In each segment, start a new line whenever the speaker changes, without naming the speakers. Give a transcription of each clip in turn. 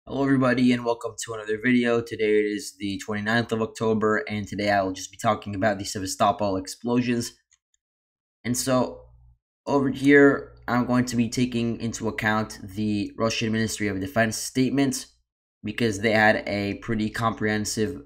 Hello everybody and welcome to another video. Today it is the 29th of October and today I will just be talking about the Sevastopol explosions. And so over here I'm going to be taking into account the Russian Ministry of Defense statement because they had a pretty comprehensive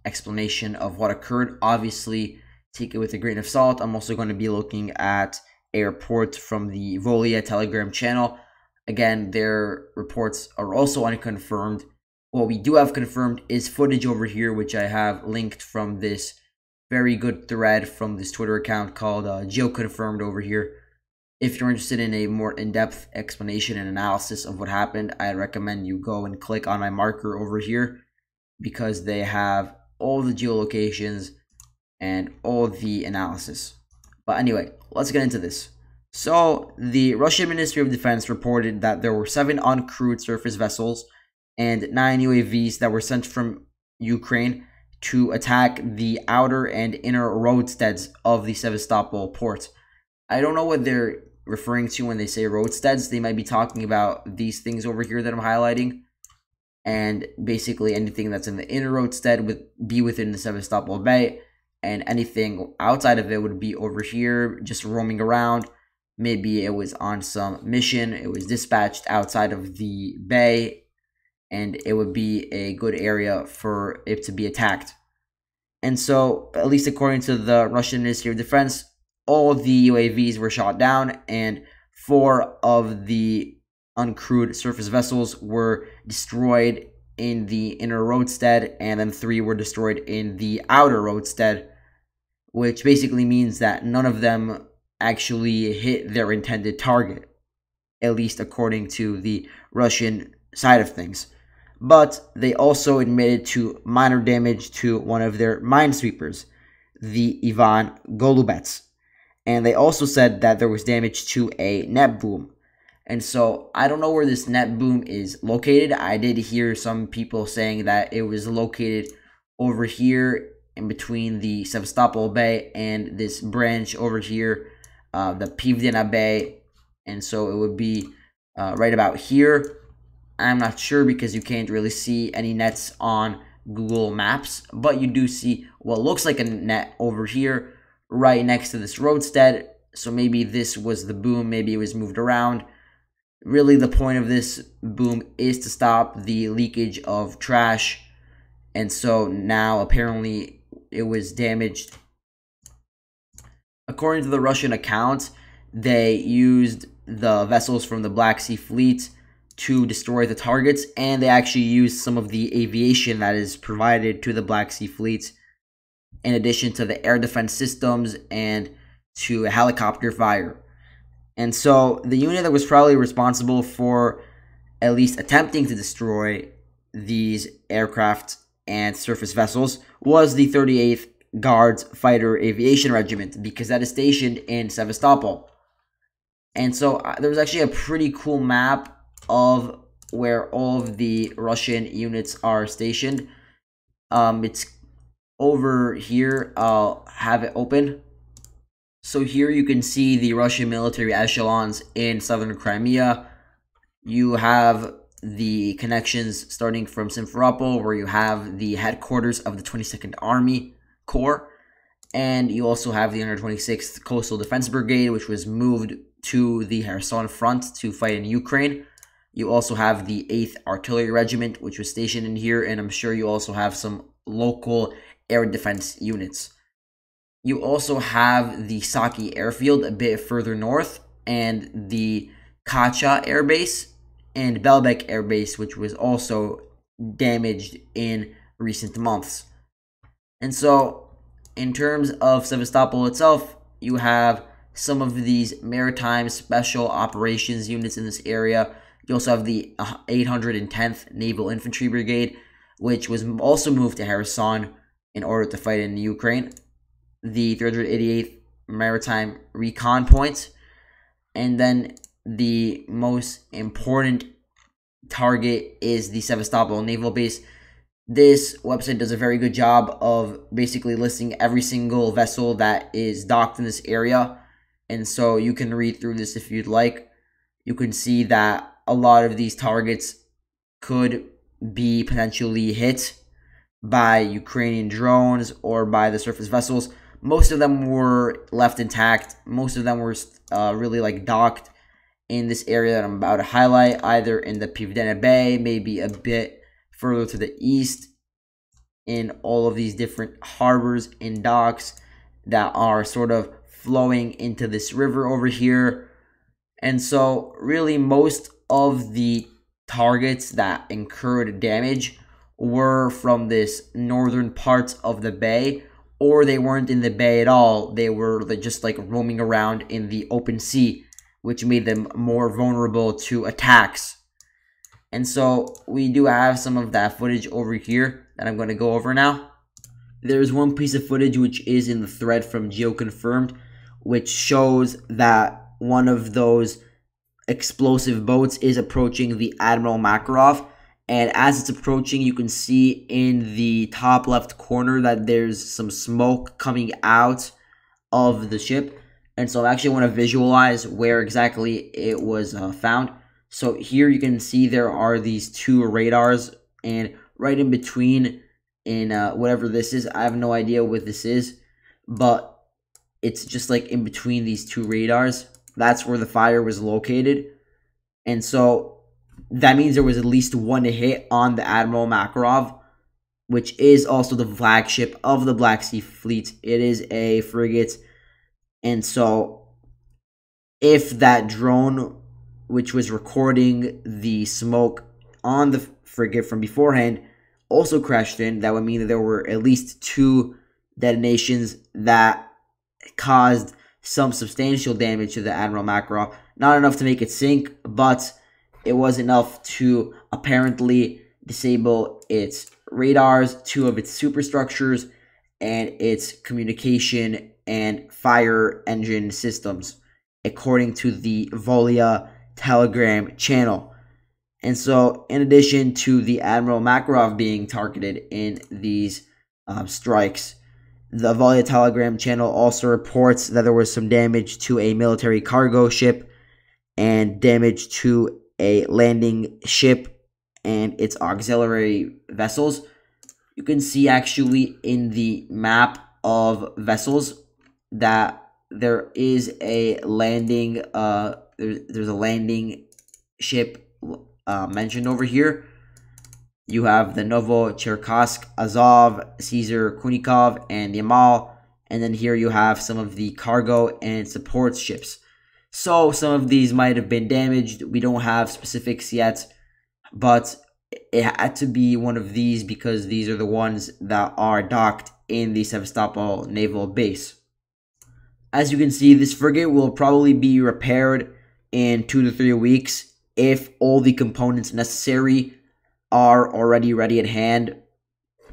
explanation of what occurred. Obviously, take it with a grain of salt. I'm also going to be looking at a report from the Volia Telegram channel. Again, their reports are also unconfirmed. What we do have confirmed is footage over here, which I have linked from this very good thread from this Twitter account called GeoConfirmed over here. If you're interested in a more in-depth explanation and analysis of what happened, I recommend you go and click on my marker over here because they have all the geolocations and all the analysis. But anyway, let's get into this. So, the Russian Ministry of Defense reported that there were 7 uncrewed surface vessels and 9 UAVs that were sent from Ukraine to attack the outer and inner roadsteads of the Sevastopol port. I don't know what they're referring to when they say roadsteads. They might be talking about these things over here that I'm highlighting. And basically anything that's in the inner roadstead would be within the Sevastopol Bay. And anything outside of it would be over here, just roaming around. Maybe it was on some mission, it was dispatched outside of the bay, and it would be a good area for it to be attacked. And so, at least according to the Russian Ministry of Defense, all of the UAVs were shot down, and 4 of the uncrewed surface vessels were destroyed in the inner roadstead, and then 3 were destroyed in the outer roadstead, which basically means that none of them actually hit their intended target, at least according to the Russian side of things. But they also admitted to minor damage to one of their minesweepers, the Ivan Golubets. And they also said that there was damage to a net boom. And so I don't know where this net boom is located. I did hear some people saying that it was located over here in between the Sevastopol Bay and this branch over here, the Pivdena Bay. And so it would be right about here. I'm not sure because you can't really see any nets on Google Maps, but you do see what looks like a net over here right next to this roadstead. So maybe this was the boom, maybe it was moved around. Really, the point of this boom is to stop the leakage of trash. And so now apparently it was damaged. According to the Russian account, they used the vessels from the Black Sea Fleet to destroy the targets, and they actually used some of the aviation that is provided to the Black Sea Fleet, in addition to the air defense systems and to helicopter fire. And so the unit that was probably responsible for at least attempting to destroy these aircraft and surface vessels was the 38th Guards Fighter Aviation Regiment, because that is stationed in Sevastopol. And so there was actually a pretty cool map of where all of the Russian units are stationed. It's over here. I'll have it open. So here you can see the Russian military echelons in southern Crimea. You have the connections starting from Simferopol, where you have the headquarters of the 22nd Army Corps. And you also have the 126th Coastal Defense Brigade, which was moved to the Kherson front to fight in Ukraine. You also have the 8th Artillery Regiment, which was stationed in here. And I'm sure you also have some local air defense units. You also have the Saki airfield a bit further north, and the Kacha Air Base and Belbek Air Base, which was also damaged in recent months. And so, in terms of Sevastopol itself, you have some of these maritime special operations units in this area. You also have the 810th Naval Infantry Brigade, which was also moved to Kherson in order to fight in Ukraine. The 388th Maritime Recon Point, and then the most important target is the Sevastopol Naval Base. This website does a very good job of basically listing every single vessel that is docked in this area, and so you can read through this if you'd like. You can see that a lot of these targets could be potentially hit by Ukrainian drones or by the surface vessels. Most of them were left intact. Most of them were really like docked in this area that I'm about to highlight, either in the Pivdena Bay, maybe a bit further to the east, in all of these different harbors and docks that are sort of flowing into this river over here. And so really most of the targets that incurred damage were from this northern parts of the bay, or they weren't in the bay at all. They were just like roaming around in the open sea, which made them more vulnerable to attacks. And so we do have some of that footage over here that I'm going to go over now. There's one piece of footage which is in the thread from GeoConfirmed, which shows that one of those explosive boats is approaching the Admiral Makarov. And as it's approaching, you can see in the top left corner that there's some smoke coming out of the ship. And so I actually want to visualize where exactly it was found. So here you can see there are these two radars, and right in between, in whatever this is, I have no idea what this is, but it's just like in between these two radars. That's where the fire was located. And so that means there was at least one hit on the Admiral Makarov, which is also the flagship of the Black Sea Fleet. It is a frigate. And so if that drone, which was recording the smoke on the frigate from beforehand, also crashed in, that would mean that there were at least two detonations that caused some substantial damage to the Admiral Makarov. Not enough to make it sink, but it was enough to apparently disable its radars, two of its superstructures, and its communication and fire engine systems, according to the Volia Telegram channel. And so, in addition to the Admiral Makarov being targeted in these strikes, the Volia Telegram channel also reports that there was some damage to a military cargo ship and damage to a landing ship and its auxiliary vessels. You can see actually in the map of vessels that there is a landing there's a landing ship mentioned over here. You have the Novocherkassk, Azov, Caesar Kunikov, and Yamal. And then here you have some of the cargo and support ships. So some of these might have been damaged. We don't have specifics yet, but it had to be one of these because these are the ones that are docked in the Sevastopol naval base. As you can see, this frigate will probably be repaired in 2 to 3 weeks if all the components necessary are already ready at hand.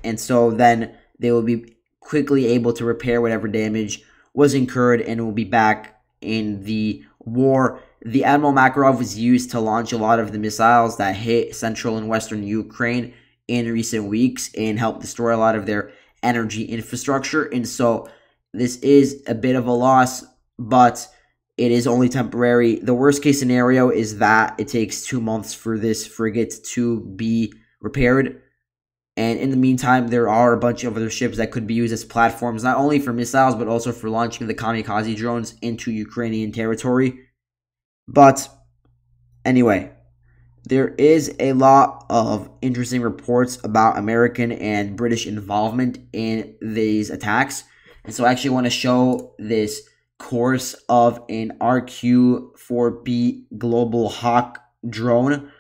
And so then they will be quickly able to repair whatever damage was incurred and will be back in the war. The Admiral Makarov was used to launch a lot of the missiles that hit central and western Ukraine in recent weeks and helped destroy a lot of their energy infrastructure. And so this is a bit of a loss, but it is only temporary. The worst case scenario is that it takes 2 months for this frigate to be repaired. And in the meantime, there are a bunch of other ships that could be used as platforms, not only for missiles, but also for launching the kamikaze drones into Ukrainian territory. But anyway, there is a lot of interesting reports about American and British involvement in these attacks. And so I actually want to show this course of an RQ-4B Global Hawk drone.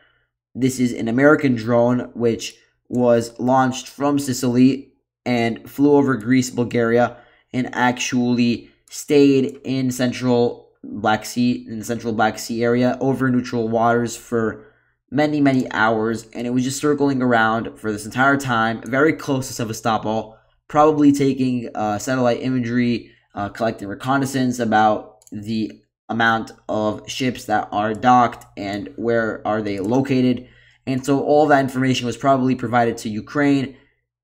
This is an American drone which was launched from Sicily and flew over Greece, Bulgaria, and actually stayed in the central Black Sea area over neutral waters for many, many hours. And it was just circling around for this entire time, very close to Sevastopol, probably taking satellite imagery, collecting reconnaissance about the amount of ships that are docked and where are they located. And so all that information was probably provided to Ukraine,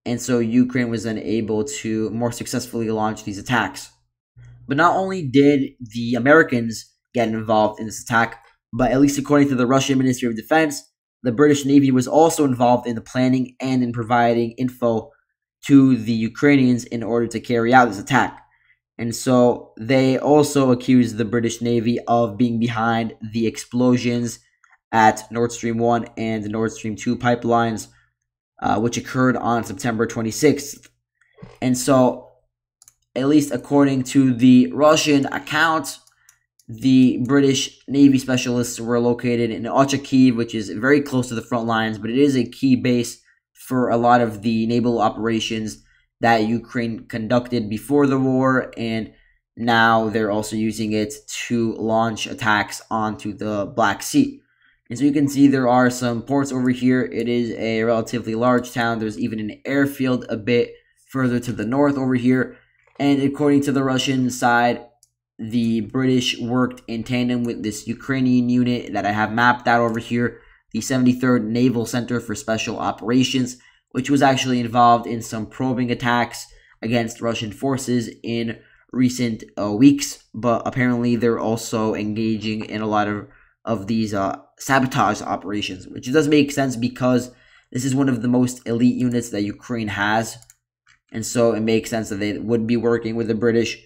and so Ukraine was then able to more successfully launch these attacks. But not only did the Americans get involved in this attack, but at least according to the Russian Ministry of Defense, the British Navy was also involved in the planning and in providing info to the Ukrainians in order to carry out this attack. And so they also accused the British Navy of being behind the explosions at Nord Stream 1 and Nord Stream 2 pipelines, which occurred on September 26th. And so, at least according to the Russian account, the British Navy specialists were located in Ochakiv, which is very close to the front lines, but it is a key base for a lot of the naval operations that Ukraine conducted before the war, and now they're also using it to launch attacks onto the Black Sea. And so you can see there are some ports over here. It is a relatively large town. There's even an airfield a bit further to the north over here. And according to the Russian side, the British worked in tandem with this Ukrainian unit that I have mapped out over here, the 73rd Naval Center for Special Operations, which was actually involved in some probing attacks against Russian forces in recent weeks. But apparently they're also engaging in a lot of these sabotage operations, which does make sense because this is one of the most elite units that Ukraine has. And so it makes sense that they would be working with the British.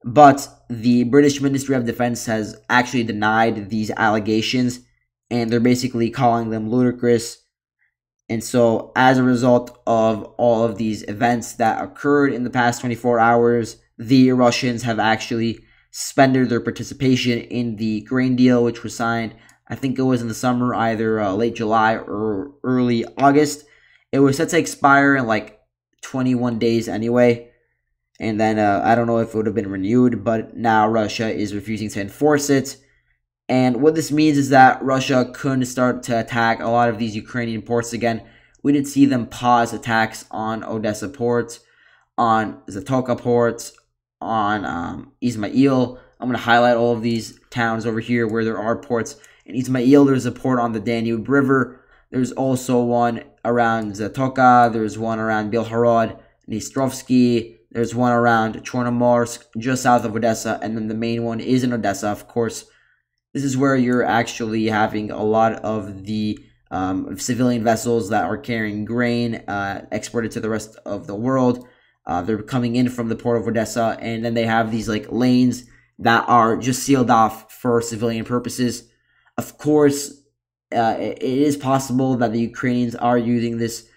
But the British Ministry of Defense has actually denied these allegations, and they're basically calling them ludicrous. And so as a result of all of these events that occurred in the past 24 hours, the Russians have actually suspended their participation in the grain deal, which was signed, I think it was in the summer, either late July or early August. It was set to expire in like 21 days anyway. And then I don't know if it would have been renewed, but now Russia is refusing to enforce it. And what this means is that Russia couldn't start to attack a lot of these Ukrainian ports again. We did see them pause attacks on Odessa ports, on Zatoka ports, on Izmail. I'm going to highlight all of these towns over here where there are ports. In Izmail, there's a port on the Danube River. There's also one around Zatoka. There's one around Belhorod, Dnistrovsky. There's one around Chornomorsk, just south of Odessa. And then the main one is in Odessa, of course. This is where you're actually having a lot of the civilian vessels that are carrying grain exported to the rest of the world. They're coming in from the port of Odessa, and then they have these like lanes that are just sealed off for civilian purposes. Of course, it is possible that the Ukrainians are using this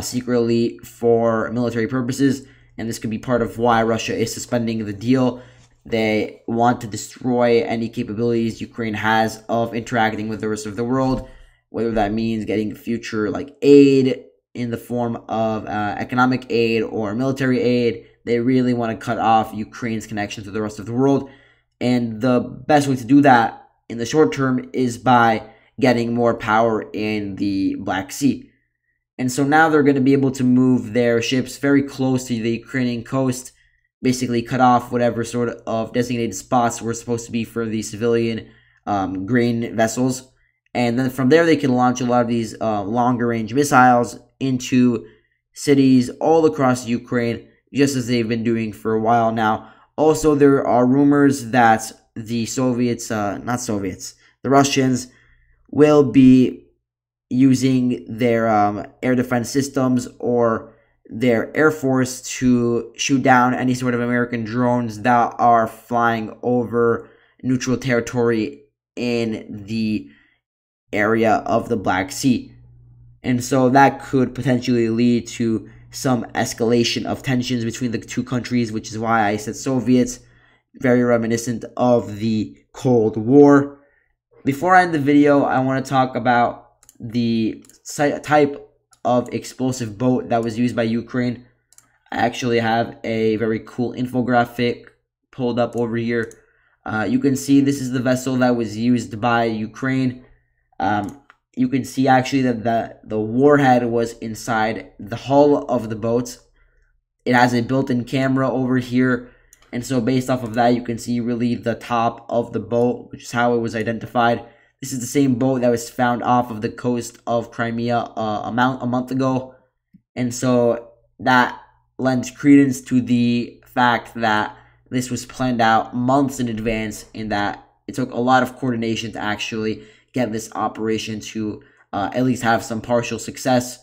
secretly for military purposes, and this could be part of why Russia is suspending the deal. They want to destroy any capabilities Ukraine has of interacting with the rest of the world, whether that means getting future like aid in the form of economic aid or military aid. They really want to cut off Ukraine's connection to the rest of the world. And the best way to do that in the short term is by getting more power in the Black Sea. And so now they're going to be able to move their ships very close to the Ukrainian coast, basically cut off whatever sort of designated spots were supposed to be for the civilian grain vessels. And then from there, they can launch a lot of these longer range missiles into cities all across Ukraine, just as they've been doing for a while now. Also, there are rumors that the Russians will be using their air defense systems or their air force to shoot down any sort of American drones that are flying over neutral territory in the area of the Black Sea. And so that could potentially lead to some escalation of tensions between the two countries, which is why I said Soviets, very reminiscent of the Cold War. Before I end the video, I want to talk about the type of explosive boat that was used by Ukraine. I actually have a very cool infographic pulled up over here. You can see this is the vessel that was used by Ukraine. You can see actually that the warhead was inside the hull of the boat. It has a built-in camera over here. And so based off of that, you can see really the top of the boat, which is how it was identified. This is the same boat that was found off of the coast of Crimea a month ago. And so that lends credence to the fact that this was planned out months in advance, in that it took a lot of coordination to actually get this operation to at least have some partial success.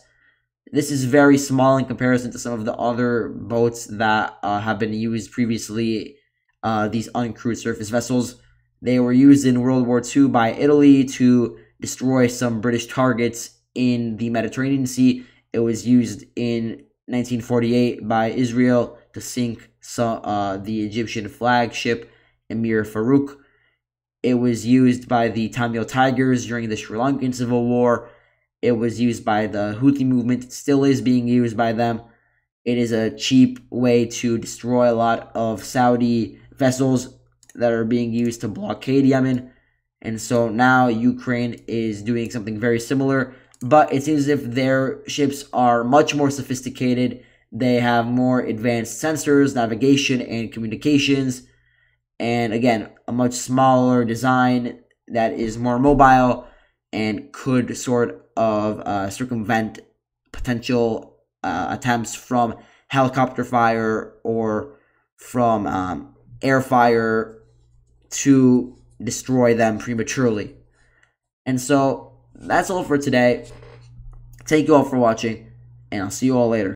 This is very small in comparison to some of the other boats that have been used previously, these uncrewed surface vessels. They were used in World War II by Italy to destroy some British targets in the Mediterranean Sea. It was used in 1948 by Israel to sink the Egyptian flagship Emir Farouk. It was used by the Tamil Tigers during the Sri Lankan Civil War. It was used by the Houthi movement. It still is being used by them. It is a cheap way to destroy a lot of Saudi vessels that are being used to blockade Yemen. And so now Ukraine is doing something very similar, but it seems as if their ships are much more sophisticated. They have more advanced sensors, navigation, and communications. And again, a much smaller design that is more mobile and could sort of circumvent potential attempts from helicopter fire or from air fire to destroy them prematurely. And so that's all for today. Thank you all for watching, and I'll see you all later.